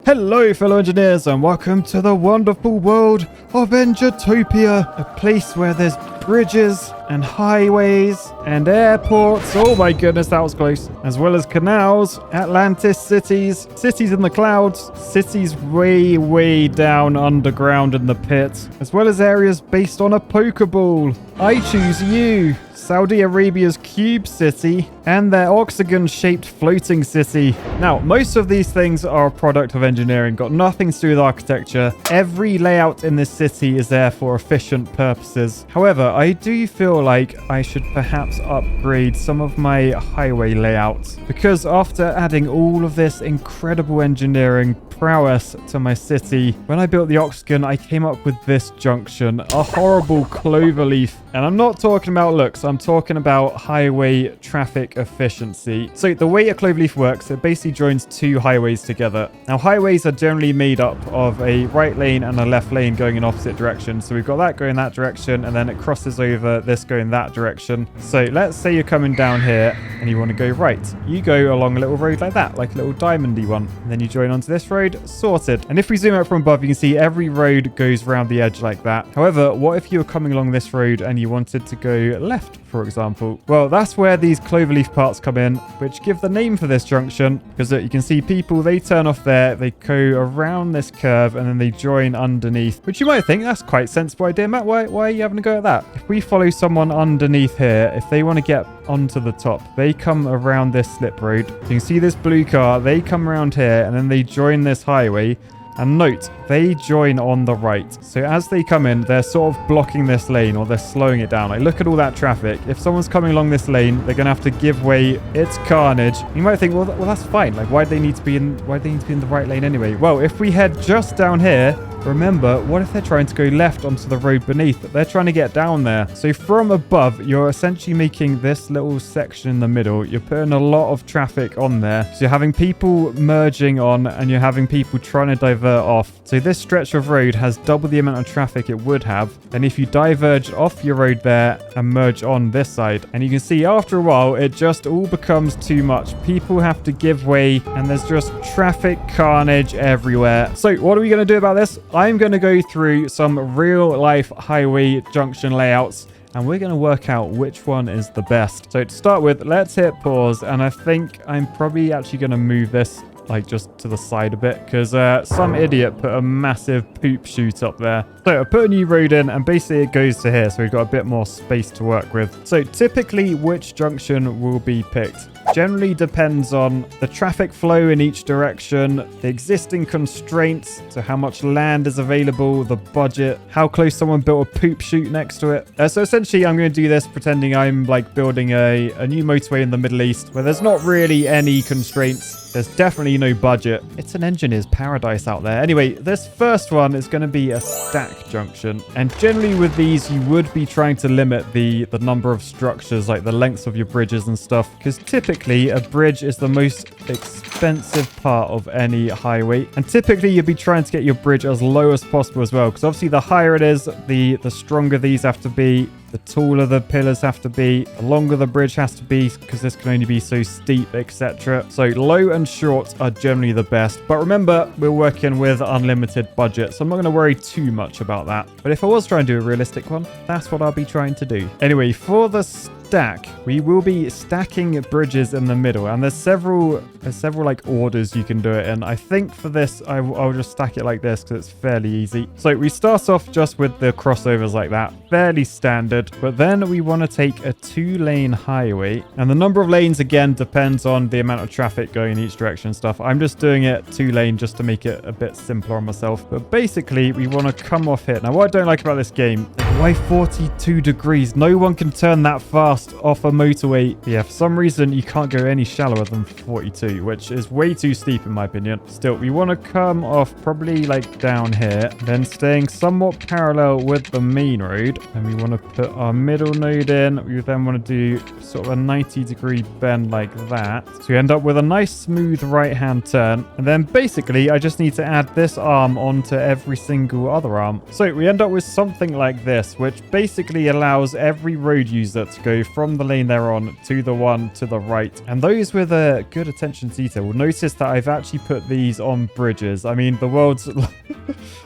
Hello fellow engineers and welcome to the wonderful world of Engitopia, a place where there's bridges and highways and airports, oh my goodness that was close, as well as canals, Atlantis cities, cities in the clouds, cities way down underground in the pit, as well as areas based on a Pokeball. I choose you, Saudi Arabia's Cube City and their octagon-shaped floating city. Now, most of these things are a product of engineering, got nothing to do with architecture. Every layout in this city is there for efficient purposes. However, I do feel like I should perhaps upgrade some of my highway layouts, because after adding all of this incredible engineering prowess to my city, when I built the octagon, I came up with this junction, a horrible cloverleaf. And I'm not talking about looks, I'm talking about highway traffic efficiency. So the way a cloverleaf works, it basically joins two highways together. Now highways are generally made up of a right lane and a left lane going in opposite directions. So we've got that going that direction and then it crosses over this going that direction. So let's say you're coming down here and you want to go right. You go along a little road like that, like a little diamondy one. And then you join onto this road, sorted. And if we zoom out from above, you can see every road goes around the edge like that. However, what if you were coming along this road and you wanted to go left, for example? Well, that's where these cloverleaf parts come in, which give the name for this junction, because you can see people, they turn off there, they go around this curve, and then they join underneath, which you might think that's quite a sensible idea, Matt. Why are you having a go at that? If we follow someone underneath here, if they want to get onto the top, they come around this slip road. So you can see this blue car, they come around here, and then they join this highway. And note, they join on the right. So as they come in, they're sort of blocking this lane, or they're slowing it down. Like, look at all that traffic. If someone's coming along this lane, they're going to have to give way. It's carnage. You might think, well, that's fine. Like, why do they need to be in the right lane anyway? Well, if we head just down here, remember, what if they're trying to go left onto the road beneath? They're trying to get down there. So from above, you're essentially making this little section in the middle. You're putting a lot of traffic on there. So you're having people merging on and you're having people trying to divert off. So this stretch of road has double the amount of traffic it would have. And if you diverge off your road there and merge on this side, and you can see after a while, it just all becomes too much. People have to give way and there's just traffic carnage everywhere. So what are we going to do about this? I'm going to go through some real life highway junction layouts and we're going to work out which one is the best. So to start with, let's hit pause, and I think I'm probably actually going to move this like just to the side a bit, because some idiot put a massive poop chute up there. So I put a new road in and basically it goes to here, so we've got a bit more space to work with. So typically which junction will be picked generally depends on the traffic flow in each direction, the existing constraints, so how much land is available, the budget, how close someone built a poop chute next to it. So essentially I'm going to do this pretending I'm like building a new motorway in the Middle East where there's not really any constraints. There's definitely no budget. It's an engineer's paradise out there. Anyway, this first one is going to be a stack junction. And generally with these, you would be trying to limit the number of structures, like the lengths of your bridges and stuff. Because typically a bridge is the most expensive part of any highway. And typically you'd be trying to get your bridge as low as possible as well. Because obviously the higher it is, the stronger these have to be. The taller the pillars have to be, the longer the bridge has to be, because this can only be so steep, etc. So low and short are generally the best. But remember, we're working with unlimited budget, so I'm not going to worry too much about that. But if I was trying to do a realistic one, that's what I'll be trying to do. Anyway, for the stack, we will be stacking bridges in the middle, and there's several like orders you can do it in. I think for this I'll just stack it like this because it's fairly easy. So we start off just with the crossovers like that, fairly standard, but then we want to take a 2-lane highway, and the number of lanes again depends on the amount of traffic going in each direction and stuff. I'm just doing it 2-lane just to make it a bit simpler on myself, but basically we want to come off here. Now what I don't like about this game, why 42 degrees? No one can turn that fast off a motorway. Yeah, for some reason you can't go any shallower than 42, which is way too steep in my opinion. Still, we want to come off probably like down here, then staying somewhat parallel with the main road, and we want to put our middle node in. We then want to do sort of a 90-degree bend like that, so we end up with a nice smooth right hand turn, and then basically I just need to add this arm onto every single other arm. So we end up with something like this, which basically allows every road user to go from the lane they're on to the one to the right. And those with a good attention to detail will notice that I've actually put these on bridges. I mean, the world's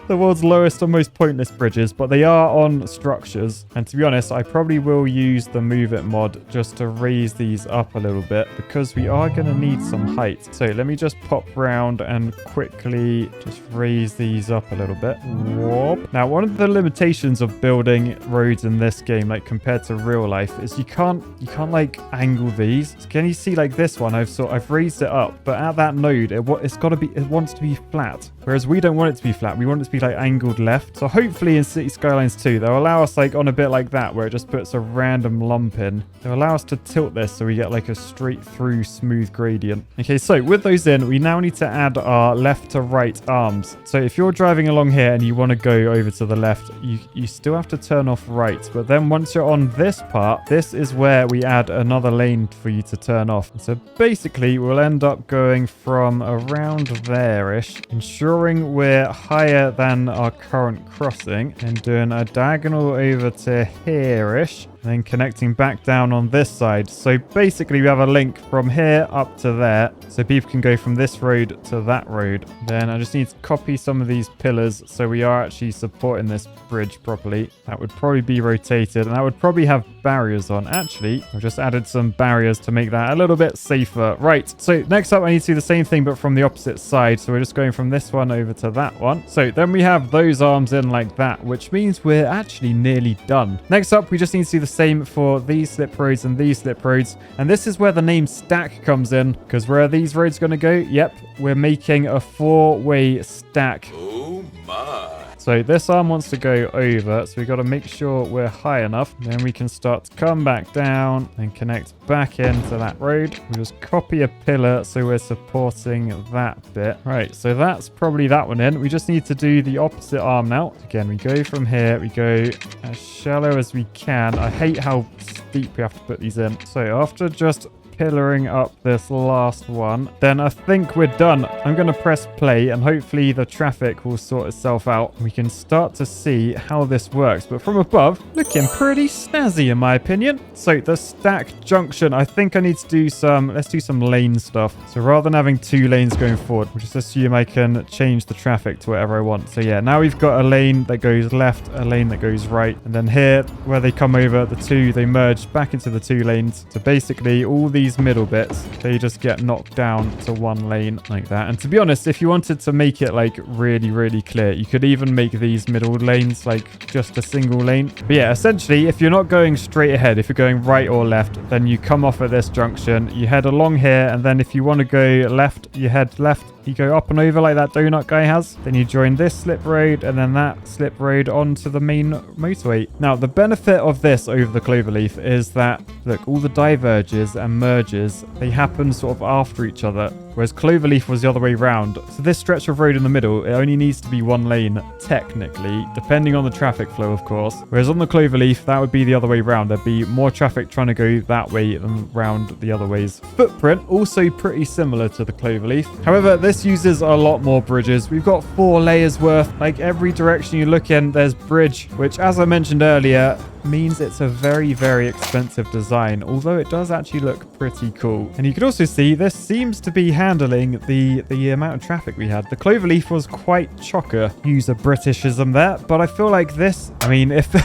the world's lowest and most pointless bridges, but they are on structures. And to be honest, I probably will use the Move It mod just to raise these up a little bit because we are going to need some height. So let me just pop round and quickly just raise these up a little bit. Whoop. Now, one of the limitations of building roads in this game, like compared to real life, is you can't like angle these. So can you see like this one? I've raised it up, but at that node, it wants to be flat. Whereas we don't want it to be flat. We want it to be like angled left. So hopefully in Cities Skylines 2, they'll allow us like on a bit like that, where it just puts a random lump in. They'll allow us to tilt this so we get like a straight through smooth gradient. Okay, so with those in, we now need to add our left to right arms. So if you're driving along here and you want to go over to the left, you still have to turn off right. But then once you're on this part, this is where we add another lane for you to turn off. So basically, we'll end up going from around there-ish, ensuring we're higher than our current crossing and doing a diagonal over to here-ish, and then connecting back down on this side. So basically we have a link from here up to there, so people can go from this road to that road. Then I just need to copy some of these pillars so we are actually supporting this bridge properly. That would probably be rotated, and that would probably have barriers on. Actually, I've just added some barriers to make that a little bit safer. Right, so next up I need to do the same thing but from the opposite side. So we're just going from this one over to that one. So then we have those arms in like that, which means we're actually nearly done. Next up, we just need to do the same for these slip roads and these slip roads. And this is where the name stack comes in, because where are these roads going to go? Yep, we're making a 4-way stack. Oh my. So this arm wants to go over, so we've got to make sure we're high enough. Then we can start to come back down and connect back into that road. We just copy a pillar so we're supporting that bit. Right, so that's probably that one in. We just need to do the opposite arm now. Again, we go from here. We go as shallow as we can. I hate how steep we have to put these in. So after just pillaring up this last one, then I think we're done. I'm going to press play and hopefully the traffic will sort itself out. We can start to see how this works, but from above, looking pretty snazzy in my opinion. So the stack junction, I think I need to do let's do some lane stuff. So rather than having 2 lanes going forward, we'll just assume I can change the traffic to whatever I want. So yeah, now we've got a lane that goes left, a lane that goes right, and then here where they come over, the two, they merge back into the 2 lanes. So basically all these middle bits, they just get knocked down to 1 lane like that. And to be honest, if you wanted to make it like really clear, you could even make these middle lanes like just a single lane. But yeah, essentially if you're not going straight ahead, if you're going right or left, then you come off at this junction, you head along here, and then if you want to go left, you head left. You go up and over like that donut guy has. Then you join this slip road and then that slip road onto the main motorway. Now, the benefit of this over the Cloverleaf is that, look, all the diverges and merges, they happen sort of after each other. Whereas Cloverleaf was the other way around. So this stretch of road in the middle, it only needs to be 1 lane, technically, depending on the traffic flow, of course. Whereas on the Cloverleaf, that would be the other way around. There'd be more traffic trying to go that way than round the other ways. Footprint, also pretty similar to the Cloverleaf. However, this uses a lot more bridges. We've got 4 layers worth. Like every direction you look in, there's bridge, which, as I mentioned earlier, means it's a very expensive design, although it does actually look pretty cool. And you can also see this seems to be handling the amount of traffic we had. The Cloverleaf was quite chocker. Use a Britishism there, but I feel like this, I mean, if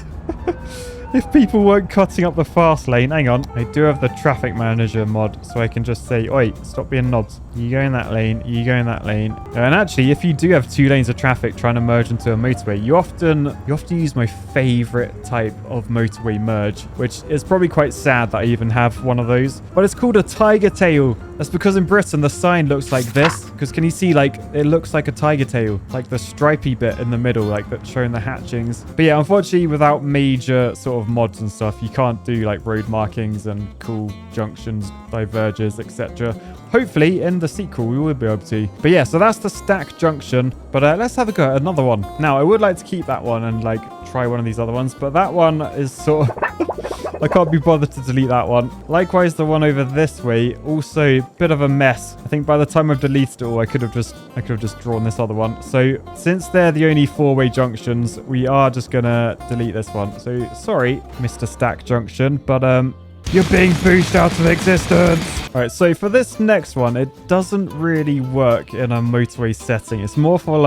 if people weren't cutting up the fast lane, hang on, I do have the traffic manager mod, so I can just say, oi, stop being knobs. You go in that lane, you go in that lane. And actually, if you do have 2 lanes of traffic trying to merge into a motorway, you often use my favorite type of motorway merge, which is probably quite sad that I even have one of those. But it's called a tiger tail. That's because in Britain, the sign looks like this. Because can you see, like, it looks like a tiger tail, like the stripy bit in the middle, like that's showing the hatchings. But yeah, unfortunately, without major sort of mods and stuff, you can't do like road markings and cool junctions, diverges, etc. Hopefully in the sequel we will be able to. But yeah, so that's the stack junction. But let's have a go at another one. Now, I would like to keep that one and like try one of these other ones, but that one is sort of I can't be bothered to delete that one. Likewise, the one over this way, also a bit of a mess. I think by the time I've deleted it all, I could have just drawn this other one. So since they're the only 4-way junctions, we are just gonna delete this one. So sorry, Mr. Stack Junction, but You're being boosted out of existence. All right, so for this next one, it doesn't really work in a motorway setting. It's more for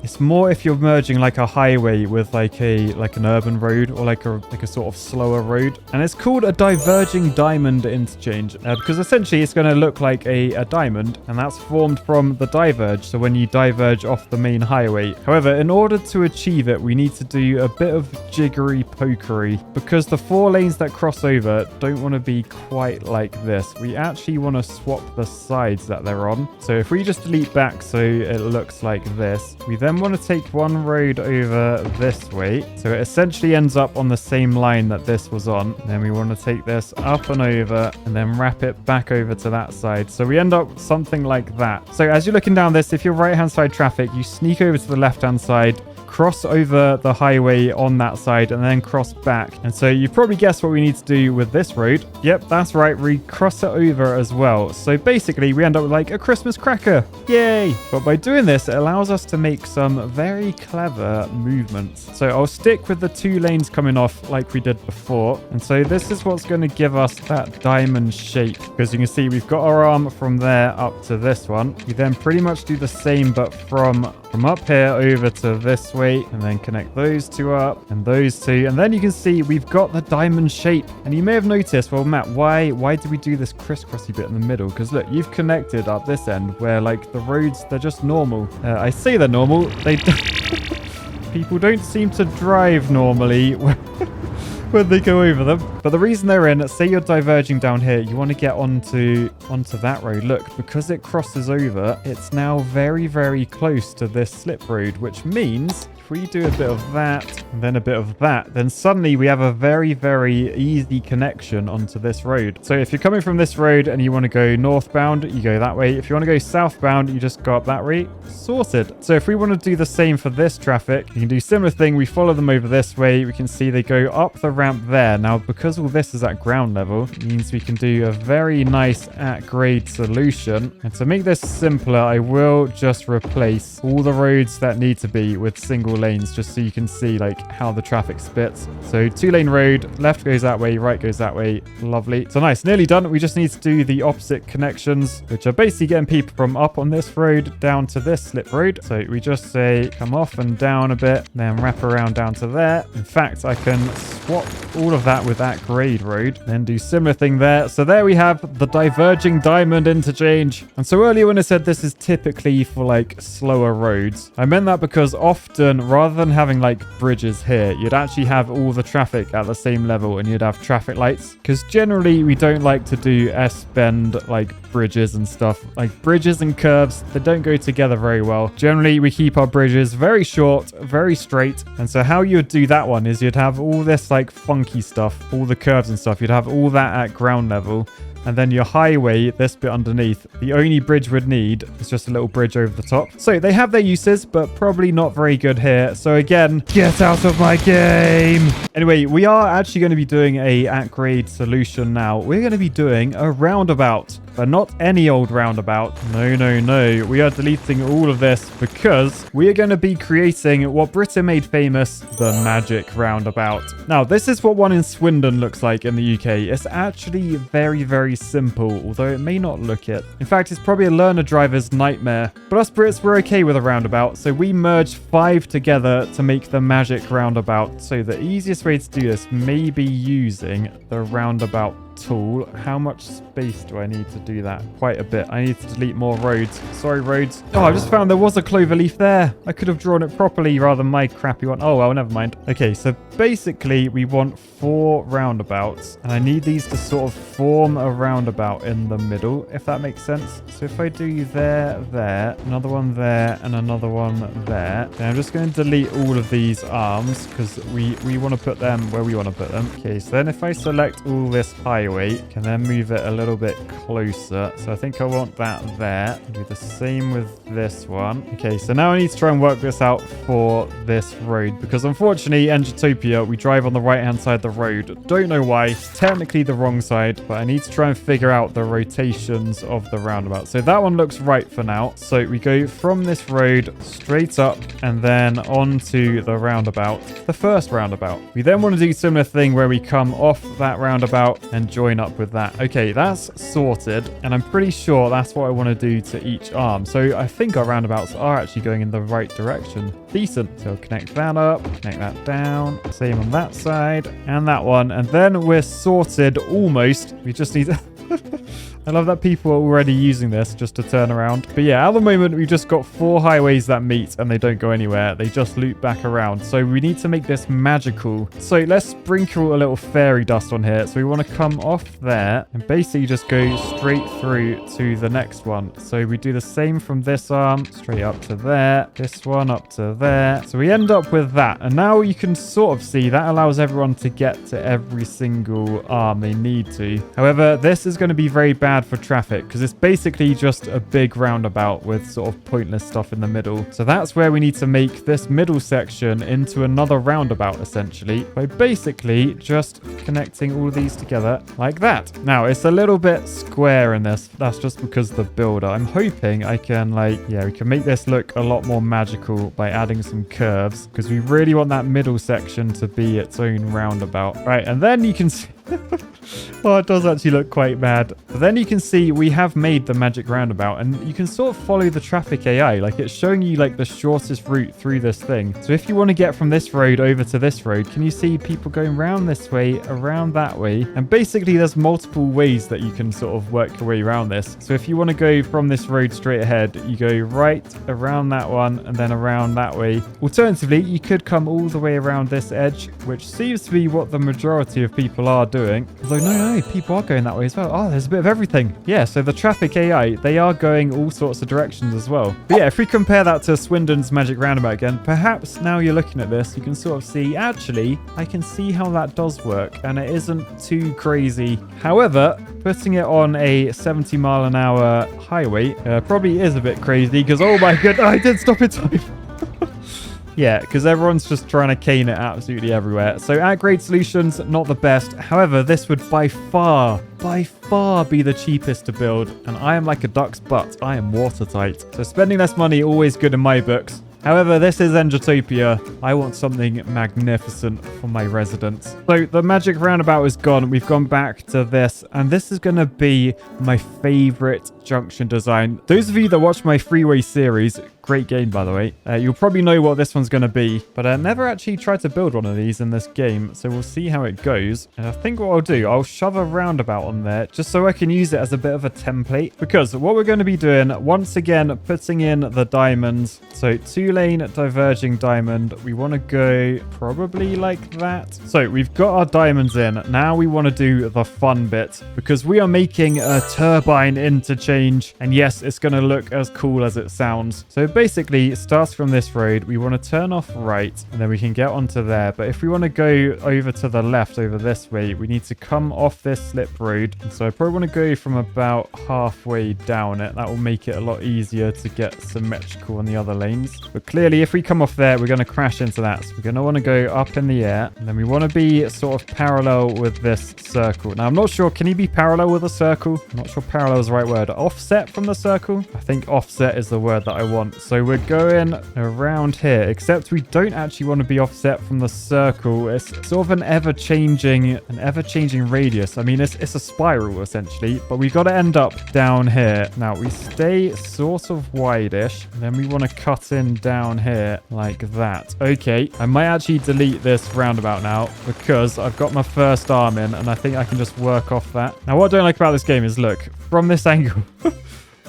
it's more if you're merging like a highway with like an urban road or like a sort of slower road. And it's called a diverging diamond interchange because essentially it's going to look like a diamond, and that's formed from the diverge. So when you diverge off the main highway. However, in order to achieve it, we need to do a bit of jiggery pokery because the 4 lanes that cross over don't want to be quite like this. We actually want to swap the sides that they're on. So if we just delete back so it looks like this, we then want to take one road over this way. So it essentially ends up on the same line that this was on. Then we want to take this up and over and then wrap it back over to that side. So we end up something like that. So as you're looking down this, if you're right-hand side traffic, you sneak over to the left-hand side, cross over the highway on that side, and then cross back. And so you probably guessed what we need to do with this road. Yep, that's right. We cross it over as well. So basically, we end up with like a Christmas cracker. Yay! But by doing this, it allows us to make some very clever movements. So I'll stick with the 2 lanes coming off like we did before. And so this is what's going to give us that diamond shape. Because you can see we've got our arm from there up to this one. We then pretty much do the same, but from up here over to this way, and then connect those 2 up and those 2, and then you can see we've got the diamond shape. And you may have noticed, well, Matt, why did we do this crisscrossy bit in the middle? Because look, you've connected up this end where like the roads, they're just normal. I say they're normal, they people don't seem to drive normally when they go over them. But the reason they're in, say you're diverging down here, you want to get onto that road. Look, because it crosses over, it's now very, very close to this slip road, which means if we do a bit of that and then a bit of that, then suddenly we have a very, very easy connection onto this road. So if you're coming from this road and you want to go northbound, you go that way. If you want to go southbound, you just go up that way. Sorted. So if we want to do the same for this traffic, you can do similar thing. We follow them over this way. We can see they go up the ramp there. Now, because all this is at ground level, it means we can do a very nice at-grade solution. And to make this simpler, I will just replace all the roads that need to be with single lanes, just so you can see like how the traffic splits. So 2-lane road, left goes that way, right goes that way. Lovely. So nice, nearly done. We just need to do the opposite connections, which are basically getting people from up on this road down to this slip road. So we just say come off and down a bit, then wrap around down to there. In fact, I can swap all of that with that grade road, then do similar thing there. So there we have the Diverging Diamond interchange. And so earlier when I said this is typically for like slower roads, I meant that because often rather than having like bridges here, you'd actually have all the traffic at the same level and you'd have traffic lights, because generally we don't like to do S-bend like bridges and stuff. Like bridges and curves, they don't go together very well. Generally we keep our bridges very short, very straight. And so how you'd do that one is you'd have all this like funky stuff, all the curves and stuff, you'd have all that at ground level. And then your highway, this bit underneath, the only bridge we'd need is just a little bridge over the top. So they have their uses, but probably not very good here. So again, get out of my game. Anyway, we are actually going to be doing a at-grade solution now. We're going to be doing a roundabout, but not any old roundabout. No, no, no. We are deleting all of this because we are going to be creating what Britain made famous, the magic roundabout. Now, this is what one in Swindon looks like in the UK. It's actually very, very simple, although it may not look it. In fact, it's probably a learner driver's nightmare. But us Brits, we're okay with a roundabout, so we merged 5 together to make the magic roundabout. So the easiest way to do this may be using the roundabout tool. How much space do I need to do that? Quite a bit. I need to delete more roads. Sorry, roads. Oh, I just found there was a Cloverleaf there. I could have drawn it properly rather than my crappy one. Oh, well, never mind. Okay, so basically we want 4 roundabouts, and I need these to sort of form a roundabout in the middle, if that makes sense. So if I do there, another one there, and another one there, then I'm just going to delete all of these arms because we want to put them where we want to put them. Okay, so then if I select all this highway, can then move it a little bit closer. So I think I want that there. Do the same with this one. Okay, so now I need to try and work this out for this road, because unfortunately, Engitopia, we drive on the right-hand side of the road. Don't know why. It's technically the wrong side, but I need to try and figure out the rotations of the roundabout. So that one looks right for now. So we go from this road straight up and then onto the roundabout, the first roundabout. We then want to do a similar thing where we come off that roundabout and join up with that. Okay, that's sorted. And I'm pretty sure that's what I want to do to each arm. So I think our roundabouts are actually going in the right direction. Decent. So connect that up, connect that down. Same on that side and that one. And then we're sorted almost. We just need to... I love that people are already using this just to turn around. But yeah, at the moment, we've just got 4 highways that meet and they don't go anywhere. They just loop back around. So we need to make this magical. So let's sprinkle a little fairy dust on here. So we want to come off there and basically just go straight through to the next one. So we do the same from this arm, straight up to there. This one up to there. So we end up with that. And now you can sort of see that allows everyone to get to every single arm they need to. However, this is going to be very bad for traffic because it's basically just a big roundabout with sort of pointless stuff in the middle. So that's where we need to make this middle section into another roundabout essentially by basically just connecting all of these together like that. Now it's a little bit square in this. That's just because of the builder. I'm hoping I can we can make this look a lot more magical by adding some curves because we really want that middle section to be its own roundabout. Right, and then you can see oh, it does actually look quite bad. But then you can see we have made the magic roundabout and you can sort of follow the traffic AI. Like it's showing you like the shortest route through this thing. So if you want to get from this road over to this road, can you see people going around this way, around that way? And basically there's multiple ways that you can sort of work your way around this. So if you want to go from this road straight ahead, you go right around that one and then around that way. Alternatively, you could come all the way around this edge, which seems to be what the majority of people are doing. Although no, people are going that way as well. Oh, there's a bit of everything. Yeah, so the traffic AI, they are going all sorts of directions as well. But yeah, if we compare that to Swindon's magic roundabout again, perhaps now you're looking at this, you can sort of see, actually, I can see how that does work and it isn't too crazy. However, putting it on a 70 mile an hour highway probably is a bit crazy because, oh my god, I did stop in time. Yeah, because everyone's just trying to cane it absolutely everywhere. So at Grade Solutions, not the best. However, this would by far be the cheapest to build. And I am like a duck's butt. I am watertight. So spending less money, always good in my books. However, this is Engitopia. I want something magnificent for my residents. So the magic roundabout is gone. We've gone back to this. And this is going to be my favorite junction design. Those of you that watch my freeway series, great game by the way, you'll probably know what this one's going to be. But I never actually tried to build one of these in this game. So we'll see how it goes. And I think what I'll do, I'll shove a roundabout on there just so I can use it as a bit of a template. Because what we're going to be doing, once again, putting in the diamonds. So 2-lane diverging diamond. We want to go probably like that. So we've got our diamonds in. Now we want to do the fun bit because we are making a turbine interchange. And yes, it's going to look as cool as it sounds. So basically, it starts from this road. We want to turn off right and then we can get onto there. But if we want to go over to the left over this way, we need to come off this slip road. And so I probably want to go from about halfway down it. That will make it a lot easier to get symmetrical on the other lanes. But clearly, if we come off there, we're going to crash into that. So we're going to want to go up in the air. And then we want to be sort of parallel with this circle. Now, I'm not sure. Can you be parallel with a circle? I'm not sure parallel is the right word. Offset from the circle? I think offset is the word that I want. So we're going around here, except we don't actually want to be offset from the circle. It's sort of an ever-changing radius. I mean, it's a spiral essentially, but we got to end up down here. Now we stay sort of wide-ish, and then we want to cut in down here like that. Okay, I might actually delete this roundabout now because I've got my first arm in, and I think I can just work off that. Now, what I don't like about this game is, look, from this angle,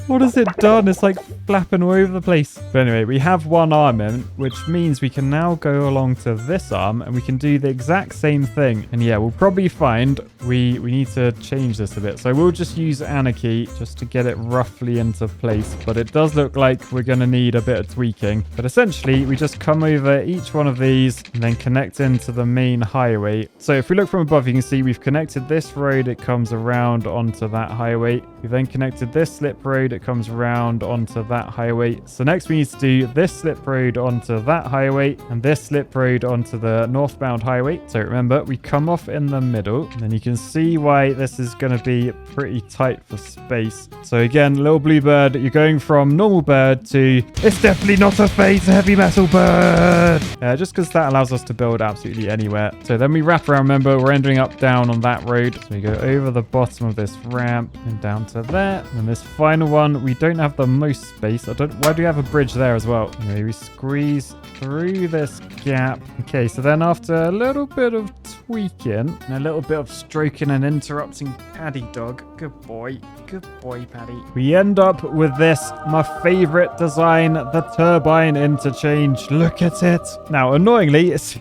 what has it done? It's like flapping all over the place. But anyway, we have one arm in, which means we can now go along to this arm and we can do the exact same thing. And yeah, we'll probably find we need to change this a bit. So we'll just use Anarchy just to get it roughly into place. But it does look like we're going to need a bit of tweaking. But essentially, we just come over each one of these and then connect into the main highway. So if we look from above, you can see we've connected this road. It comes around onto that highway. We've then connected this slip road road. It comes round onto that highway. So next we need to do this slip road onto that highway and this slip road onto the northbound highway. So remember, we come off in the middle, and then you can see why this is going to be pretty tight for space. So again, little blue bird, you're going from normal bird to it's definitely not a phase heavy metal bird. Just because that allows us to build absolutely anywhere. So then we wrap around. Remember, we're ending up down on that road. So we go over the bottom of this ramp and down to there. And this final one, we don't have the most space. Why do we have a bridge there as well? Anyway, we squeeze through this gap. Okay, so then after a little bit of tweaking and a little bit of stroking and interrupting Paddy dog, good boy, Paddy, we end up with this, my favorite design, the turbine interchange. Look at it. Now, annoyingly, it's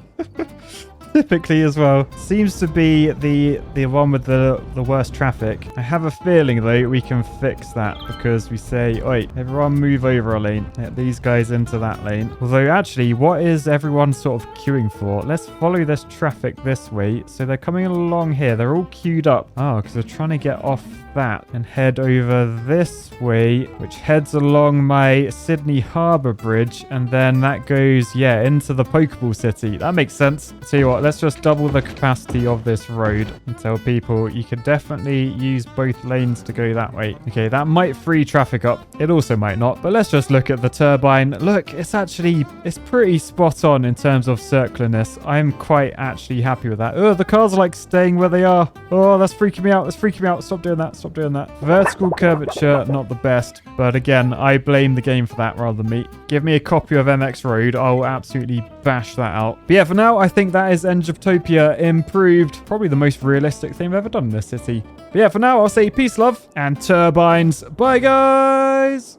typically as well seems to be the one with the worst traffic. I have a feeling though we can fix that because we say, oi, everyone move over a lane, let these guys into that lane. Although actually, what is everyone sort of queuing for? Let's follow this traffic this way. So they're coming along here, they're all queued up. Oh, because they're trying to get off that and head over this way, which heads along my Sydney Harbour Bridge, and then that goes into the Pokeball City. That makes sense. Tell you what, let's just double the capacity of this road and tell people you can definitely use both lanes to go that way. Okay, that might free traffic up. It also might not, but let's just look at the turbine. Look, it's pretty spot on in terms of circularness. I'm quite actually happy with that. Oh, the cars are like staying where they are. Oh, that's freaking me out. Stop doing that. Vertical curvature, not the best. But again, I blame the game for that rather than me. Give me a copy of MX Road. I'll absolutely bash that out. But yeah, for now, I think that is Engitopia improved. Probably the most realistic thing I've ever done in this city. But yeah, for now, I'll say peace, love, and turbines. Bye, guys!